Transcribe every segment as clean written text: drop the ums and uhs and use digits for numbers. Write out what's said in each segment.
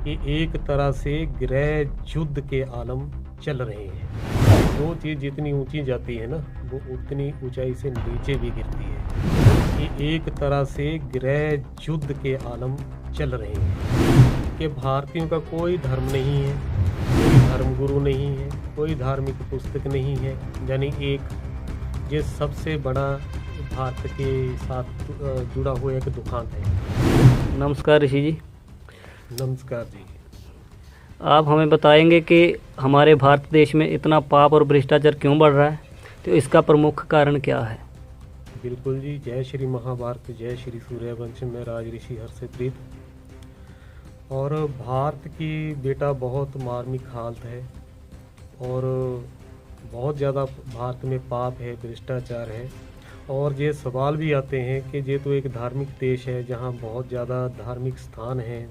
कि एक तरह से गृह युद्ध के आलम चल रहे हैं। जो चीज़ जितनी ऊंची जाती है ना, वो उतनी ऊंचाई से नीचे भी गिरती है। कि एक तरह से गृह युद्ध के आलम चल रहे हैं कि भारतीयों का कोई धर्म नहीं है, कोई धर्मगुरु नहीं है, कोई धार्मिक पुस्तक नहीं है, यानी एक ये सबसे बड़ा भारत के साथ जुड़ा हुआ एक दुखांत है। नमस्कार ऋषि जी। नमस्कार जी। आप हमें बताएंगे कि हमारे भारत देश में इतना पाप और भ्रष्टाचार क्यों बढ़ रहा है, तो इसका प्रमुख कारण क्या है? बिल्कुल जी। जय श्री महाभारत, जय श्री सूर्यवंश में राज ऋषि हर्षित। और भारत की बेटा बहुत मार्मिक हालत है और बहुत ज़्यादा भारत में पाप है, भ्रष्टाचार है। और ये सवाल भी आते हैं कि ये तो एक धार्मिक देश है जहाँ बहुत ज़्यादा धार्मिक स्थान हैं,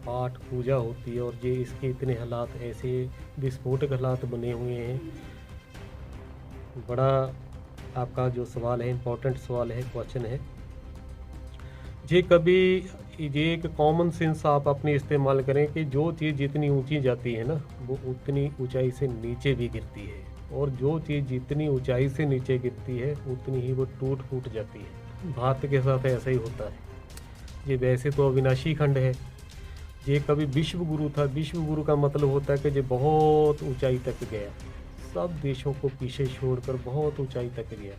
पाठ पूजा होती है, और ये इसके इतने हालात ऐसे विस्फोटक हालात बने हुए हैं। बड़ा आपका जो सवाल है इम्पोर्टेंट सवाल है, क्वेश्चन है। ये एक कॉमन सेंस आप अपनी इस्तेमाल करें कि जो चीज़ जितनी ऊंची जाती है ना, वो उतनी ऊंचाई से नीचे भी गिरती है, और जो चीज़ जितनी ऊंचाई से नीचे गिरती है उतनी ही वो टूट फूट जाती है। भारत के साथ ऐसा ही होता है। ये वैसे तो अविनाशी खंड है, ये कभी विश्व गुरु था। विश्व गुरु का मतलब होता है कि ये बहुत ऊंचाई तक गया, सब देशों को पीछे छोड़कर बहुत ऊंचाई तक गया,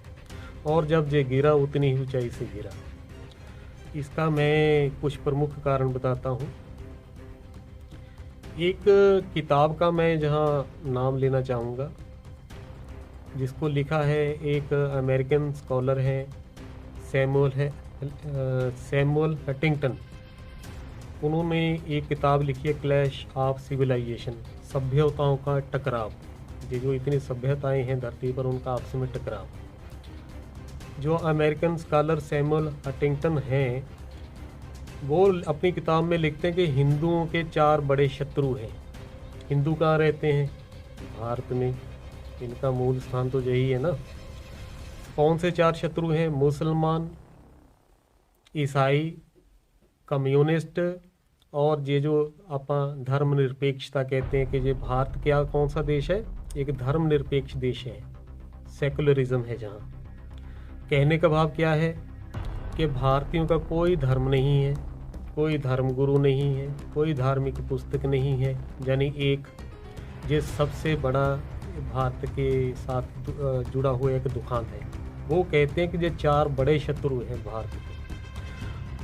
और जब ये गिरा उतनी ही ऊंचाई से गिरा। इसका मैं कुछ प्रमुख कारण बताता हूँ। एक किताब का मैं जहाँ नाम लेना चाहूँगा, जिसको लिखा है एक अमेरिकन स्कॉलर है, सैमुअल हंटिंगटन। उन्होंने एक किताब लिखी है क्लैश ऑफ सिविलाइजेशन, सभ्यताओं का टकराव। ये जो इतनी सभ्यताएं हैं धरती पर, उनका आपस में टकराव। जो अमेरिकन स्कॉलर सैमुअल हंटिंगटन हैं, वो अपनी किताब में लिखते हैं कि हिंदुओं के 4 बड़े शत्रु हैं। हिंदू कहाँ रहते हैं? भारत में। इनका मूल स्थान तो यही है ना। कौन से 4 शत्रु हैं? मुसलमान, ईसाई, कम्युनिस्ट, और ये जो अपन धर्मनिरपेक्षता कहते हैं कि ये भारत क्या कौन सा देश है? एक धर्मनिरपेक्ष देश है, सेकुलरिज्म है जहाँ। कहने का भाव क्या है कि भारतीयों का कोई धर्म नहीं है, कोई धर्मगुरु नहीं है, कोई धार्मिक पुस्तक नहीं है, यानी एक ये सबसे बड़ा भारत के साथ जुड़ा हुआ एक दुखांत है। वो कहते हैं कि ये 4 बड़े शत्रु हैं भारत के।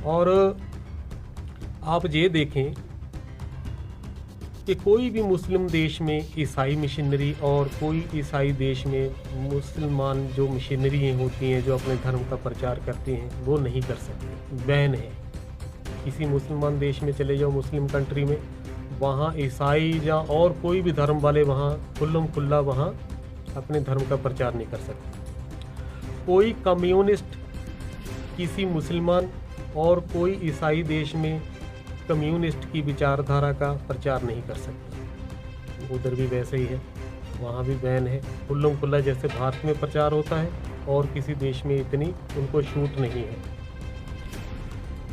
और आप ये देखें कि कोई भी मुस्लिम देश में ईसाई मिशनरी और कोई ईसाई देश में मुसलमान जो मिशनरी होती हैं जो अपने धर्म का प्रचार करती हैं, वो नहीं कर सकते, बैन है। किसी मुसलमान देश में चले जाओ, मुस्लिम कंट्री में, वहाँ ईसाई या और कोई भी धर्म वाले वहाँ खुल्लम खुल्ला वहाँ अपने धर्म का प्रचार नहीं कर सकते। कोई कम्युनिस्ट किसी मुसलमान और कोई ईसाई देश में कम्युनिस्ट की विचारधारा का प्रचार नहीं कर सकता। उधर भी वैसे ही है, वहाँ भी बैन है, खुल्लम खुल्ला जैसे भारत में प्रचार होता है, और किसी देश में इतनी उनको छूट नहीं है।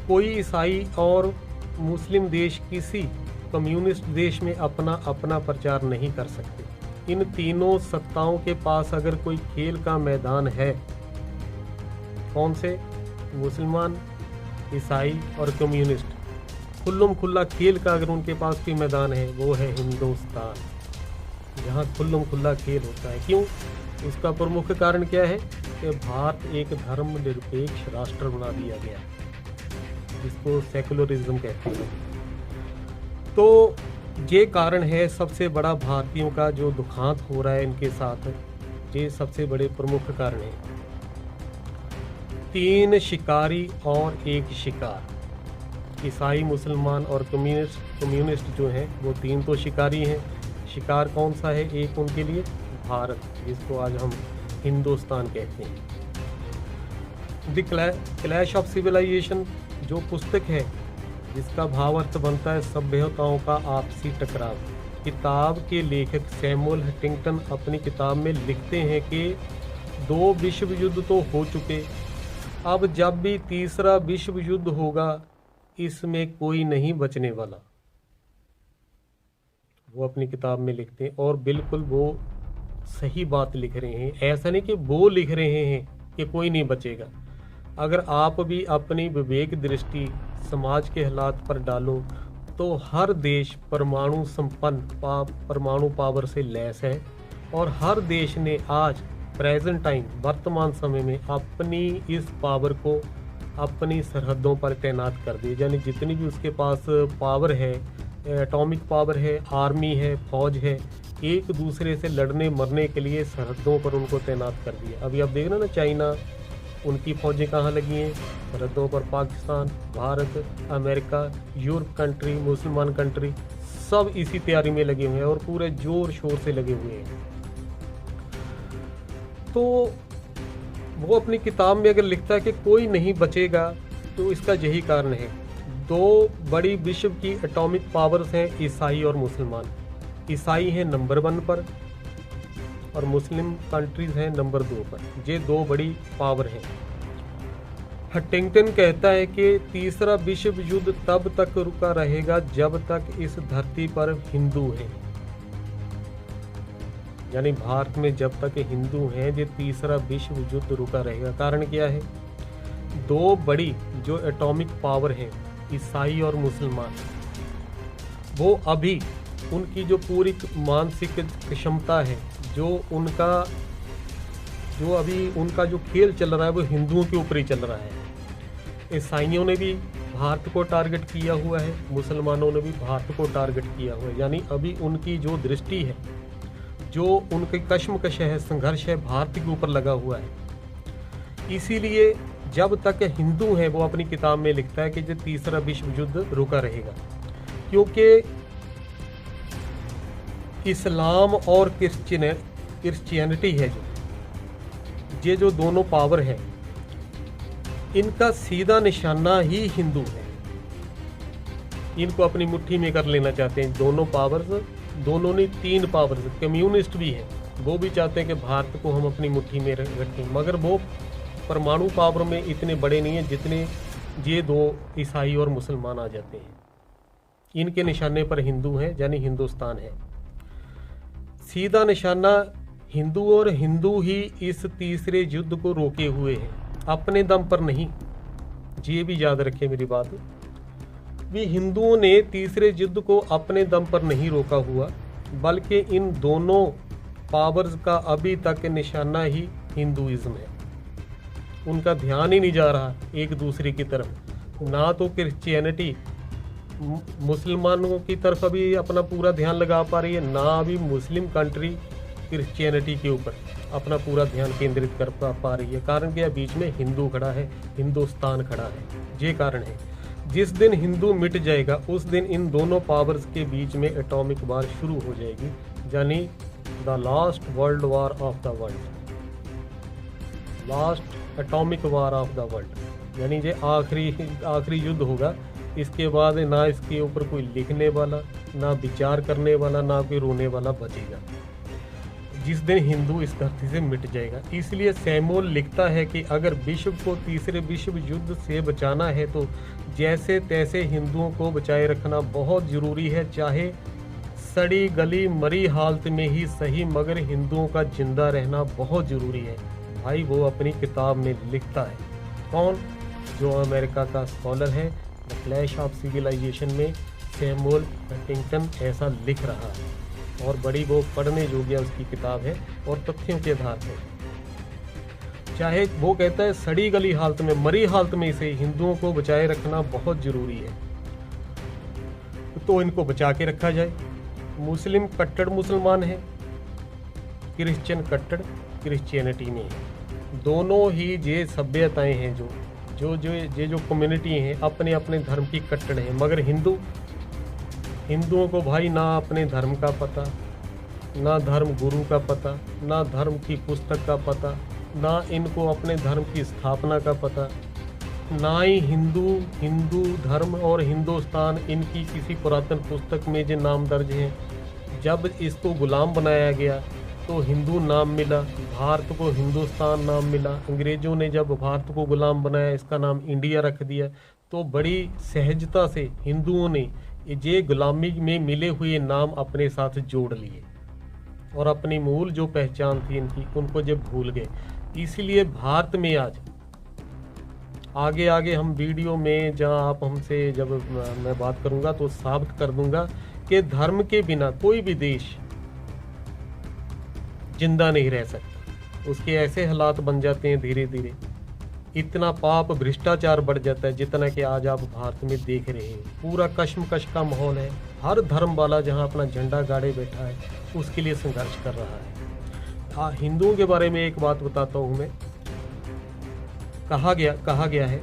कोई ईसाई और मुस्लिम देश किसी कम्युनिस्ट देश में अपना प्रचार नहीं कर सकते। इन तीनों सत्ताओं के पास अगर कोई खेल का मैदान है, कौन से? मुसलमान, ईसाई और कम्युनिस्ट, खुल्लम खुल्ला खेल का अगर उनके पास कोई मैदान है, वो है हिंदुस्तान, जहाँ खुल्लम खुल्ला खेल होता है। क्यों? उसका प्रमुख कारण क्या है कि भारत एक धर्मनिरपेक्ष राष्ट्र बना दिया गया, जिसको सेकुलरिज्म कहते हैं। तो ये कारण है सबसे बड़ा भारतीयों का जो दुखांत हो रहा है इनके साथ, ये सबसे बड़े प्रमुख कारण है। 3 शिकारी और 1 शिकार। ईसाई, मुसलमान और कम्युनिस्ट जो हैं वो 3 तो शिकारी हैं। शिकार कौन सा है? एक उनके लिए भारत, जिसको आज हम हिंदुस्तान कहते हैं। द क्लैश ऑफ सिविलाइजेशन जो पुस्तक है, जिसका भाव अर्थ बनता है सभ्यताओं का आपसी टकराव। किताब के लेखक सैमुअल हंटिंगटन अपनी किताब में लिखते हैं कि 2 विश्व युद्ध तो हो चुके, अब जब भी तीसरा विश्व युद्ध होगा इसमें कोई नहीं बचने वाला। वो अपनी किताब में लिखते हैं, और बिल्कुल वो सही बात लिख रहे हैं। ऐसा नहीं कि वो लिख रहे हैं कि कोई नहीं बचेगा। अगर आप भी अपनी विवेक दृष्टि समाज के हालात पर डालो तो हर देश परमाणु संपन्न परमाणु पावर से लैस है, और हर देश ने आज प्रेजेंट टाइम वर्तमान समय में अपनी इस पावर को अपनी सरहदों पर तैनात कर दिया। यानी जितनी भी उसके पास पावर है, एटॉमिक पावर है, आर्मी है, फौज है, एक दूसरे से लड़ने मरने के लिए सरहदों पर उनको तैनात कर दिया। अभी आप देख रहे हो ना, चाइना, उनकी फौजें कहाँ लगी हैं? सरहदों पर। Pakistan, Bharat, America, Europe country, मुसलमान कंट्री, सब इसी तैयारी में लगे हुए हैं और पूरे जोर शोर से लगे हुए हैं। तो वो अपनी किताब में अगर लिखता है कि कोई नहीं बचेगा, तो इसका यही कारण है। दो बड़ी विश्व की एटॉमिक पावर्स हैं, ईसाई और मुसलमान। ईसाई हैं नंबर 1 पर और मुस्लिम कंट्रीज हैं नंबर 2 पर। ये दो बड़ी पावर हैं। हंटिंगटन कहता है कि तीसरा विश्व युद्ध तब तक रुका रहेगा जब तक इस धरती पर हिंदू हैं। यानी भारत में जब तक हिंदू हैं, ये तीसरा विश्व युद्ध रुका रहेगा। कारण क्या है? दो बड़ी जो एटॉमिक पावर हैं, ईसाई और मुसलमान, वो अभी उनकी जो पूरी मानसिक क्षमता है, जो अभी उनका जो खेल चल रहा है, वो हिंदुओं के ऊपर ही चल रहा है। ईसाइयों ने भी भारत को टारगेट किया हुआ है, मुसलमानों ने भी भारत को टारगेट किया हुआ है। यानी अभी उनकी जो दृष्टि है, जो उनकी कश्मकश है, संघर्ष है, भारत के ऊपर लगा हुआ है। इसीलिए जब तक हिंदू हैं, वो अपनी किताब में लिखता है कि जो तीसरा विश्व युद्ध रुका रहेगा। क्योंकि इस्लाम और क्रिश्चियनिटी है, ये जो दोनों पावर है, इनका सीधा निशाना ही हिंदू है। इनको अपनी मुट्ठी में कर लेना चाहते हैं दोनों पावर्स। दोनों ने 3 पावर्स, कम्युनिस्ट भी हैं, वो भी चाहते हैं कि भारत को हम अपनी मुट्ठी में रखें, मगर वो परमाणु पावर में इतने बड़े नहीं हैं जितने ये दो ईसाई और मुसलमान आ जाते हैं। इनके निशाने पर हिंदू हैं, यानी हिंदुस्तान है। सीधा निशाना हिंदू, और हिंदू ही इस तीसरे युद्ध को रोके हुए हैं, अपने दम पर नहीं। ये भी याद रखें मेरी बात, भी हिंदुओं ने तीसरे युद्ध को अपने दम पर नहीं रोका हुआ, बल्कि इन दोनों पावर्स का अभी तक निशाना ही हिंदुइज्म है। उनका ध्यान ही नहीं जा रहा एक दूसरे की तरफ। ना तो क्रिश्चियनिटी मुसलमानों की तरफ अभी अपना पूरा ध्यान लगा पा रही है, ना अभी मुस्लिम कंट्री क्रिश्चियनिटी के ऊपर अपना पूरा ध्यान केंद्रित कर पा रही है। कारण क्या? बीच में हिंदू खड़ा है, हिंदुस्तान खड़ा है। ये कारण है। जिस दिन हिंदू मिट जाएगा, उस दिन इन दोनों पावर्स के बीच में एटॉमिक वार शुरू हो जाएगी, यानी the last world war of the world, last atomic war of the world. यानी ये आखिरी युद्ध होगा। इसके बाद ना इसके ऊपर कोई लिखने वाला, ना विचार करने वाला, ना कोई रोने वाला बचेगा, जिस दिन हिंदू इस धरती से मिट जाएगा। इसलिए सैमुअल लिखता है कि अगर विश्व को तीसरे विश्व युद्ध से बचाना है तो जैसे तैसे हिंदुओं को बचाए रखना बहुत ज़रूरी है, चाहे सड़ी गली मरी हालत में ही सही, मगर हिंदुओं का जिंदा रहना बहुत ज़रूरी है। भाई वो अपनी किताब में लिखता है। कौन? जो अमेरिका का स्कॉलर है, द क्लैश ऑफ सिविलाइजेशन में सैमुअल हंटिंगटन ऐसा लिख रहा है, और बड़ी वो पढ़ने योग्य उसकी किताब है और तथ्यों के आधार पर। चाहे वो कहता है सड़ी गली हालत में, मरी हालत में से हिंदुओं को बचाए रखना बहुत ज़रूरी है, तो इनको बचा के रखा जाए। मुस्लिम कट्टर मुसलमान है, क्रिश्चियन कट्टर क्रिश्चियनिटी में है। दोनों ही ये सभ्यताएं हैं जो कम्युनिटी हैं, अपने अपने धर्म की कट्टर हैं, मगर हिंदुओं को भाई ना अपने धर्म का पता, ना धर्म गुरु का पता, ना धर्म की पुस्तक का पता, ना इनको अपने धर्म की स्थापना का पता, ना ही हिंदू धर्म और हिंदुस्तान इनकी किसी पुरातन पुस्तक में जो नाम दर्ज हैं। जब इसको गुलाम बनाया गया तो हिंदू नाम मिला, भारत को हिंदुस्तान नाम मिला। अंग्रेज़ों ने जब भारत को गुलाम बनाया, इसका नाम इंडिया रख दिया। तो बड़ी सहजता से हिंदुओं ने ये गुलामी में मिले हुए नाम अपने साथ जोड़ लिए और अपनी मूल जो पहचान थी इनकी उनको जब भूल गए। इसीलिए भारत में आज आगे आगे हम वीडियो में जहां आप हमसे जब मैं बात करूंगा तो साबित कर दूंगा कि धर्म के बिना कोई भी देश जिंदा नहीं रह सकता। उसके ऐसे हालात बन जाते हैं धीरे धीरे, इतना पाप भ्रष्टाचार बढ़ जाता है जितना कि आज आप भारत में देख रहे हैं। पूरा कश्मकश का माहौल है, हर धर्म वाला जहां अपना झंडा गाड़े बैठा है उसके लिए संघर्ष कर रहा है। हिंदुओं के बारे में एक बात बताता हूं मैं। कहा गया है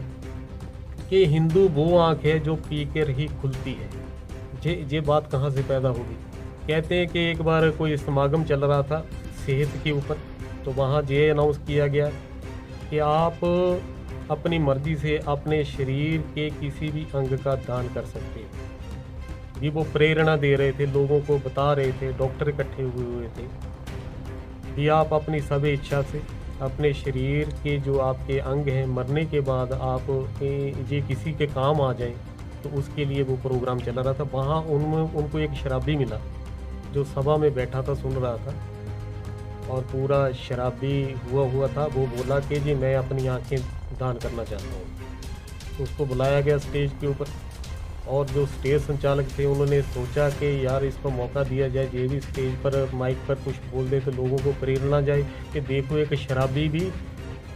कि हिंदू वो आंख है जो पी कर ही खुलती है। ये बात कहाँ से पैदा होगी? कहते हैं कि एक बार कोई समागम चल रहा था सेहत के ऊपर, तो वहाँ ये अनाउंस किया गया कि आप अपनी मर्जी से अपने शरीर के किसी भी अंग का दान कर सकते हैं। ये वो प्रेरणा दे रहे थे, लोगों को बता रहे थे, डॉक्टर इकट्ठे हुए थे कि आप अपनी सब इच्छा से अपने शरीर के जो आपके अंग हैं मरने के बाद आप ये किसी के काम आ जाएं, तो उसके लिए वो प्रोग्राम चला रहा था। वहाँ उनको एक शराबी मिला जो सभा में बैठा था, सुन रहा था, और पूरा शराबी हुआ था। वो बोला कि जी मैं अपनी आंखें दान करना चाहता हूँ। उसको बुलाया गया स्टेज के ऊपर, और जो स्टेज संचालक थे उन्होंने सोचा कि यार इसको मौका दिया जाए, ये भी स्टेज पर माइक पर कुछ बोल दे तो लोगों को प्रेरणा जाए कि देखो एक शराबी भी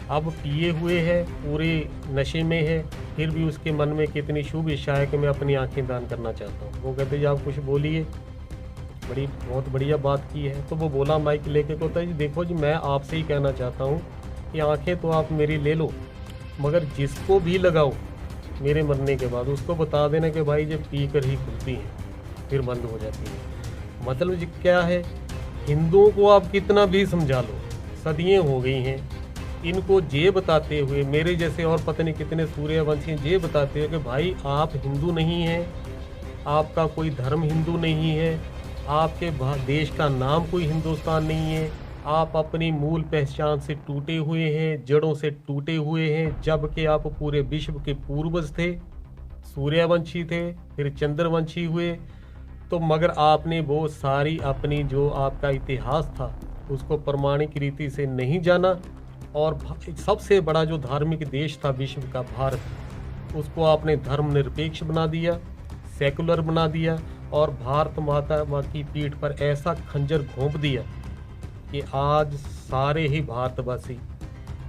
अब पिए हुए है, पूरे नशे में है, फिर भी उसके मन में कितनी शुभ इच्छा है कि मैं अपनी आंखें दान करना चाहता हूँ। वो कहते जी आप कुछ बोलिए, बहुत बढ़िया बात की है। तो वो बोला माइक लेके, कहता है जी देखो जी मैं आपसे ही कहना चाहता हूँ कि आंखें तो आप मेरी ले लो, मगर जिसको भी लगाओ मेरे मरने के बाद उसको बता देना कि भाई जब पी कर ही खुलती हैं फिर बंद हो जाती है। मतलब जी क्या है, हिंदुओं को आप कितना भी समझा लो, सदियाँ हो गई हैं इनको ये बताते हुए, मेरे जैसे और पता नहीं कितने सूर्यवंशी ये बताते हुए कि भाई आप हिंदू नहीं हैं, आपका कोई धर्म हिंदू नहीं है, आपके देश का नाम कोई हिंदुस्तान नहीं है, आप अपनी मूल पहचान से टूटे हुए हैं, जड़ों से टूटे हुए हैं। जबकि आप पूरे विश्व के पूर्वज थे, सूर्यवंशी थे, फिर चंद्रवंशी हुए, तो मगर आपने वो सारी अपनी जो आपका इतिहास था उसको प्रमाणिक रीति से नहीं जाना, और सबसे बड़ा जो धार्मिक देश था विश्व का भारत, उसको आपने धर्मनिरपेक्ष बना दिया, सेकुलर बना दिया, और भारत माता की पीठ पर ऐसा खंजर घोंप दिया कि आज सारे ही भारतवासी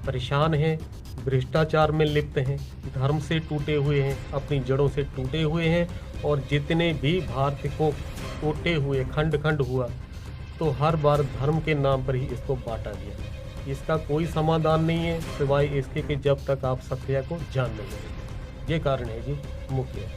परेशान हैं, भ्रष्टाचार में लिप्त हैं, धर्म से टूटे हुए हैं, अपनी जड़ों से टूटे हुए हैं, और जितने भी भारत को टूटे हुए खंड खंड हुआ तो हर बार धर्म के नाम पर ही इसको बांटा गया। इसका कोई समाधान नहीं है सिवाय इसके कि जब तक आप सत्य को जान नहीं लेंगे। ये कारण है जी मुख्य।